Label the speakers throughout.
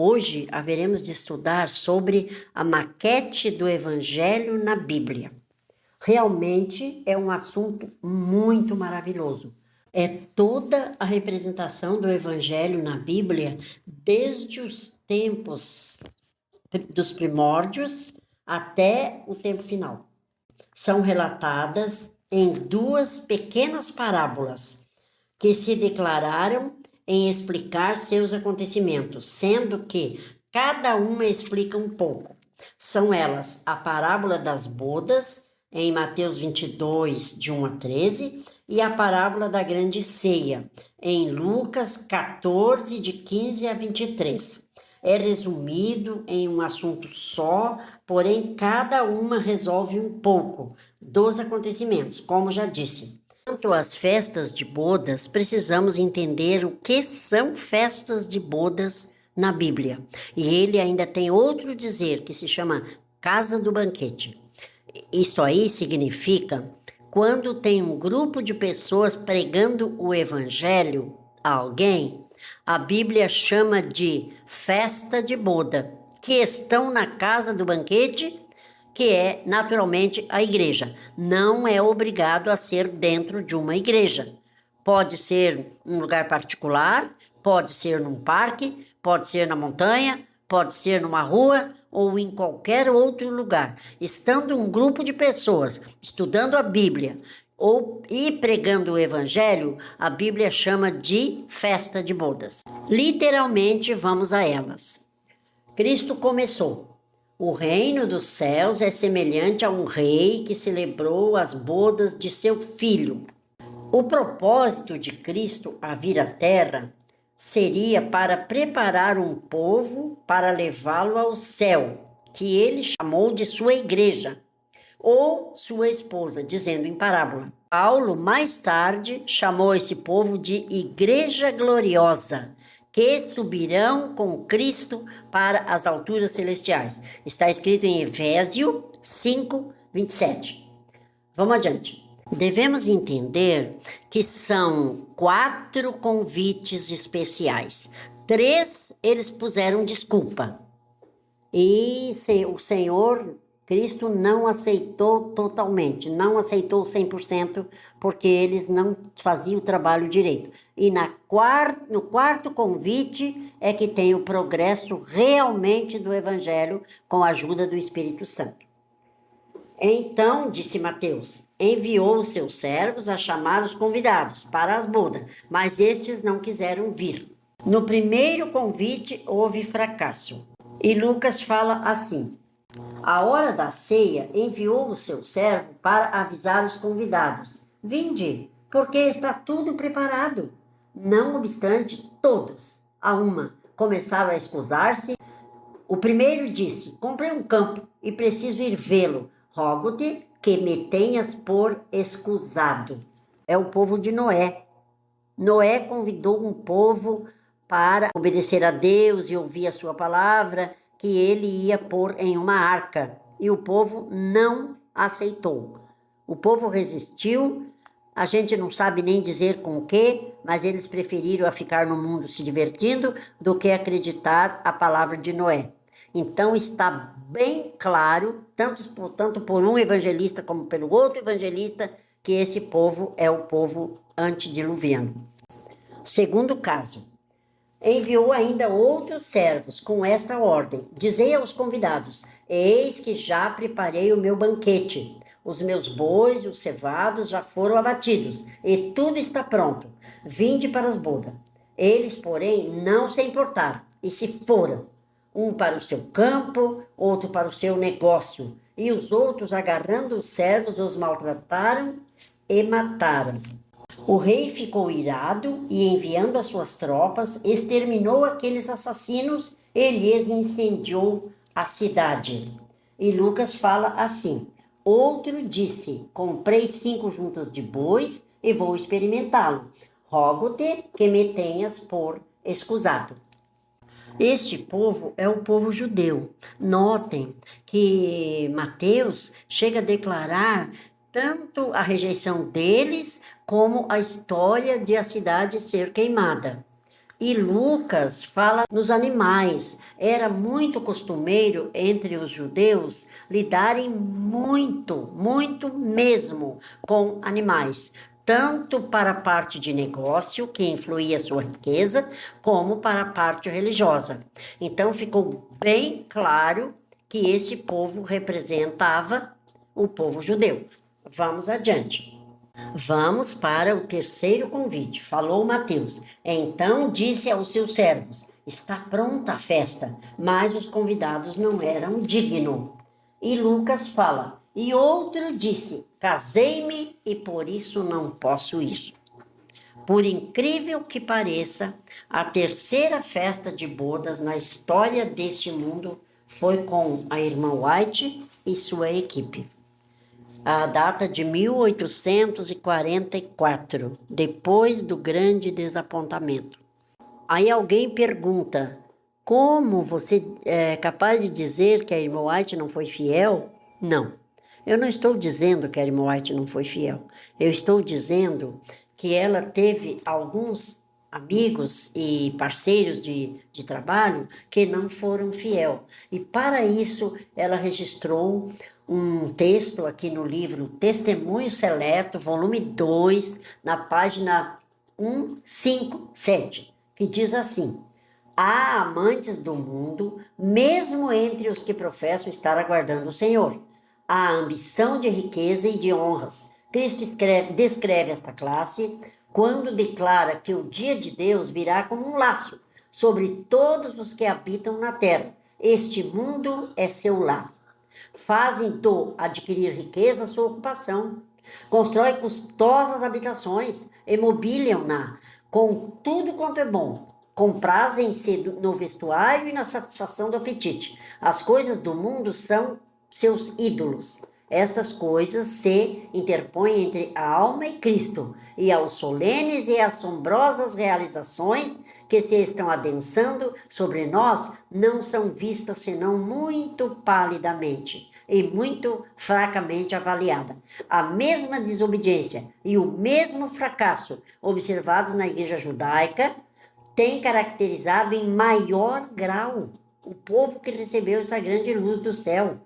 Speaker 1: Hoje haveremos de estudar sobre a maquete do Evangelho na Bíblia. Realmente é um assunto muito maravilhoso. É toda a representação do Evangelho na Bíblia, desde os tempos dos primórdios até o tempo final. São relatadas em duas pequenas parábolas que se declararam em explicar seus acontecimentos, sendo que cada uma explica um pouco. São elas a parábola das bodas, em Mateus 22, de 1 a 13, e a parábola da grande ceia, em Lucas 14, de 15 a 23. É resumido em um assunto só, porém cada uma resolve um pouco dos acontecimentos, como já disse. Quanto às festas de bodas, precisamos entender o que são festas de bodas na Bíblia. E ele ainda tem outro dizer que se chama casa do banquete. Isso aí significa quando tem um grupo de pessoas pregando o evangelho a alguém, a Bíblia chama de festa de boda, que estão na casa do banquete, que é naturalmente a igreja. Não é obrigado a ser dentro de uma igreja. Pode ser um lugar particular, pode ser num parque, pode ser na montanha, pode ser numa rua ou em qualquer outro lugar. Estando um grupo de pessoas estudando a Bíblia e pregando o evangelho, a Bíblia chama de festa de bodas. Literalmente, vamos a elas. Cristo começou. O reino dos céus é semelhante a um rei que celebrou as bodas de seu filho. O propósito de Cristo a vir à terra seria para preparar um povo para levá-lo ao céu, que ele chamou de sua igreja, ou sua esposa, dizendo em parábola. Paulo, mais tarde, chamou esse povo de igreja gloriosa, que subirão com Cristo para as alturas celestiais. Está escrito em Efésios 5, 27. Vamos adiante. Devemos entender que são 4 convites especiais. 3 eles puseram desculpa. E o Senhor Cristo não aceitou totalmente, não aceitou 100%, porque eles não faziam o trabalho direito. E no quarto convite é que tem o progresso realmente do Evangelho com a ajuda do Espírito Santo. Então, disse Mateus, enviou os seus servos a chamar os convidados para as bodas, mas estes não quiseram vir. No primeiro convite houve fracasso. E Lucas fala assim: a hora da ceia enviou o seu servo para avisar os convidados: vinde, porque está tudo preparado. Não obstante, todos, a uma, começaram a escusar-se. O primeiro disse: comprei um campo e preciso ir vê-lo. Rogo-te que me tenhas por escusado. É o povo de Noé. Noé convidou um povo para obedecer a Deus e ouvir a sua palavra, que ele ia pôr em uma arca. E o povo não aceitou. O povo resistiu. A gente não sabe nem dizer com o quê, mas eles preferiram a ficar no mundo se divertindo do que acreditar a palavra de Noé. Então está bem claro, tanto por um evangelista como pelo outro evangelista, que esse povo é o povo antediluviano. Segundo caso, enviou ainda outros servos com esta ordem: dizei aos convidados: eis que já preparei o meu banquete. Os meus bois e os cevados já foram abatidos, e tudo está pronto. Vinde para as bodas. Eles, porém, não se importaram, e se foram. Um para o seu campo, outro para o seu negócio. E os outros, agarrando os servos, os maltrataram e mataram. O rei ficou irado e, enviando as suas tropas, exterminou aqueles assassinos e lhes incendiou a cidade. E Lucas fala assim: outro disse: comprei 5 juntas de bois e vou experimentá-lo. Rogo-te que me tenhas por escusado. Este povo é o povo judeu. Notem que Mateus chega a declarar tanto a rejeição deles como a história de a cidade ser queimada. E Lucas fala nos animais. Era muito costumeiro entre os judeus lidarem muito mesmo com animais, tanto para a parte de negócio, que influía sua riqueza, como para a parte religiosa. Então ficou bem claro que esse povo representava o povo judeu. Vamos adiante. Vamos para o terceiro convite. Falou Mateus. Então disse aos seus servos: está pronta a festa, mas os convidados não eram dignos. E Lucas fala: e outro disse: casei-me e por isso não posso ir. Por incrível que pareça, a terceira festa de bodas na história deste mundo foi com a irmã White e sua equipe. A data de 1844, depois do grande desapontamento. Aí alguém pergunta: como você é capaz de dizer que a irmã White não foi fiel? Não, eu não estou dizendo que a irmã White não foi fiel. Eu estou dizendo que ela teve alguns amigos e parceiros de trabalho que não foram fiel. E para isso ela registrou um texto aqui no livro Testemunho Seleto, volume 2, na página 157, que diz assim: há amantes do mundo, mesmo entre os que professam estar aguardando o Senhor. Há ambição de riqueza e de honras. Cristo descreve esta classe quando declara que o dia de Deus virá como um laço sobre todos os que habitam na terra. Este mundo é seu lar. Fazem do adquirir riqueza sua ocupação. Constrói custosas habitações, imobiliam-na com tudo quanto é bom. Comprazem-se no vestuário e na satisfação do apetite. As coisas do mundo são seus ídolos. Estas coisas se interpõem entre a alma e Cristo, e aos solenes e assombrosas realizações que se estão adensando sobre nós não são vistas senão muito palidamente e muito fracamente avaliada. A mesma desobediência e o mesmo fracasso observados na igreja judaica têm caracterizado em maior grau o povo que recebeu essa grande luz do céu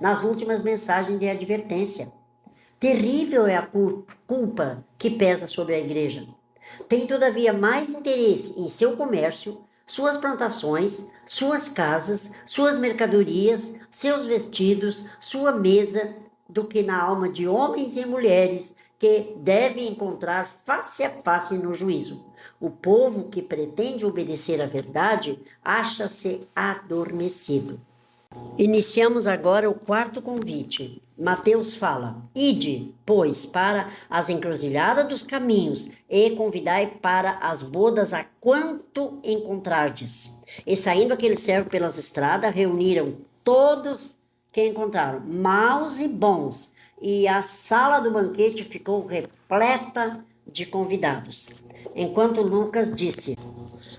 Speaker 1: nas últimas mensagens de advertência. Terrível é a culpa que pesa sobre a igreja. Tem, todavia, mais interesse em seu comércio, suas plantações, suas casas, suas mercadorias, seus vestidos, sua mesa, do que na alma de homens e mulheres que devem encontrar face a face no juízo. O povo que pretende obedecer à verdade acha-se adormecido. Iniciamos agora o quarto convite. Mateus fala: ide, pois, para as encruzilhadas dos caminhos e convidai para as bodas a quanto encontrardes. E saindo aquele servo pelas estradas, reuniram todos que encontraram, maus e bons, e a sala do banquete ficou repleta de convidados. Enquanto Lucas disse: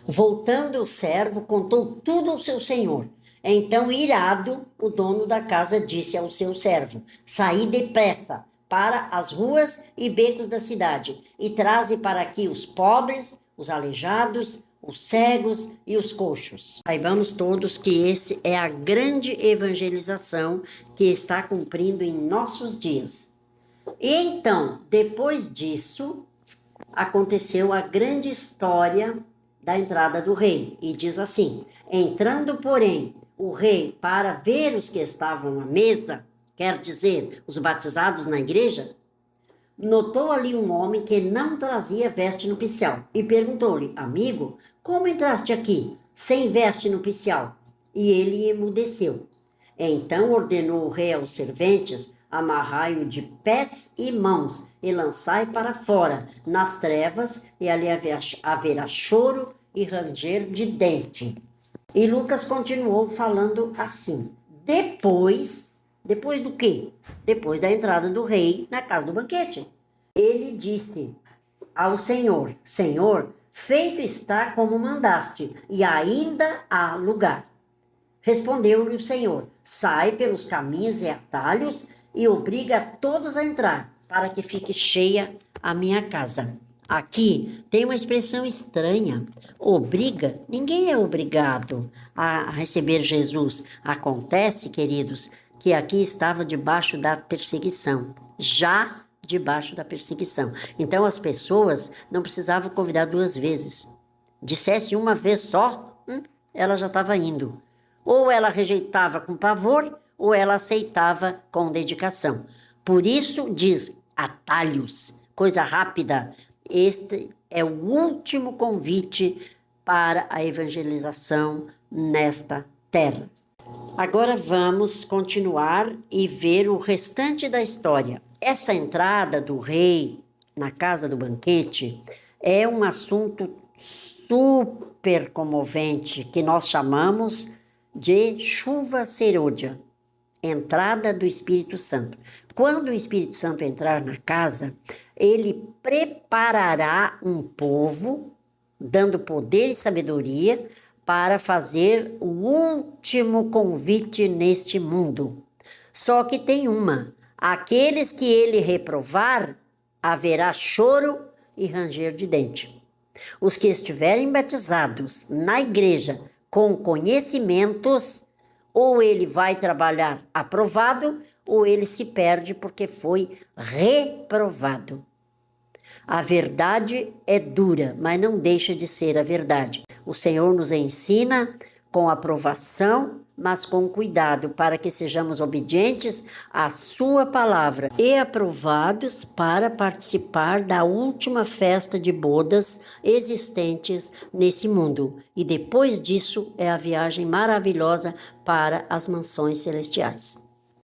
Speaker 1: voltando o servo, contou tudo ao seu senhor. Então, irado, o dono da casa disse ao seu servo: saí depressa para as ruas e becos da cidade e traze para aqui os pobres, os aleijados, os cegos e os coxos. Saibamos todos que esse é a grande evangelização que está cumprindo em nossos dias. E então, depois disso, aconteceu a grande história da entrada do rei. E diz assim: entrando, porém, o rei para ver os que estavam à mesa, quer dizer, os batizados na igreja, notou ali um homem que não trazia veste nupcial e perguntou-lhe: amigo, como entraste aqui sem veste nupcial? E ele emudeceu. Então ordenou o rei aos serventes: amarrai-o de pés e mãos e lançai para fora nas trevas, e ali haverá choro e ranger de dente. E Lucas continuou falando assim: depois do quê? Depois da entrada do rei na casa do banquete. Ele disse ao Senhor: Senhor, feito está como mandaste, e ainda há lugar. Respondeu-lhe o Senhor: sai pelos caminhos e atalhos e obriga a todos a entrar, para que fique cheia a minha casa. Aqui tem uma expressão estranha. Obriga? Ninguém é obrigado a receber Jesus. Acontece, queridos, que aqui estava debaixo da perseguição. Já debaixo da perseguição. Então as pessoas não precisavam convidar 2 vezes. Dissesse uma vez só, ela já estava indo. Ou ela rejeitava com pavor, ou ela aceitava com dedicação. Por isso diz atalhos, coisa rápida. Este é o último convite para a evangelização nesta terra. Agora vamos continuar e ver o restante da história. Essa entrada do rei na casa do banquete é um assunto super comovente que nós chamamos de chuva serôdia, entrada do Espírito Santo. Quando o Espírito Santo entrar na casa, ele preparará um povo, dando poder e sabedoria, para fazer o último convite neste mundo. Só que tem uma: aqueles que ele reprovar, haverá choro e ranger de dente. Os que estiverem batizados na igreja com conhecimentos, ou ele vai trabalhar aprovado, ou ele se perde porque foi reprovado. A verdade é dura, mas não deixa de ser a verdade. O Senhor nos ensina com aprovação, mas com cuidado, para que sejamos obedientes à sua palavra e aprovados para participar da última festa de bodas existentes nesse mundo. E depois disso é a viagem maravilhosa para as mansões celestiais.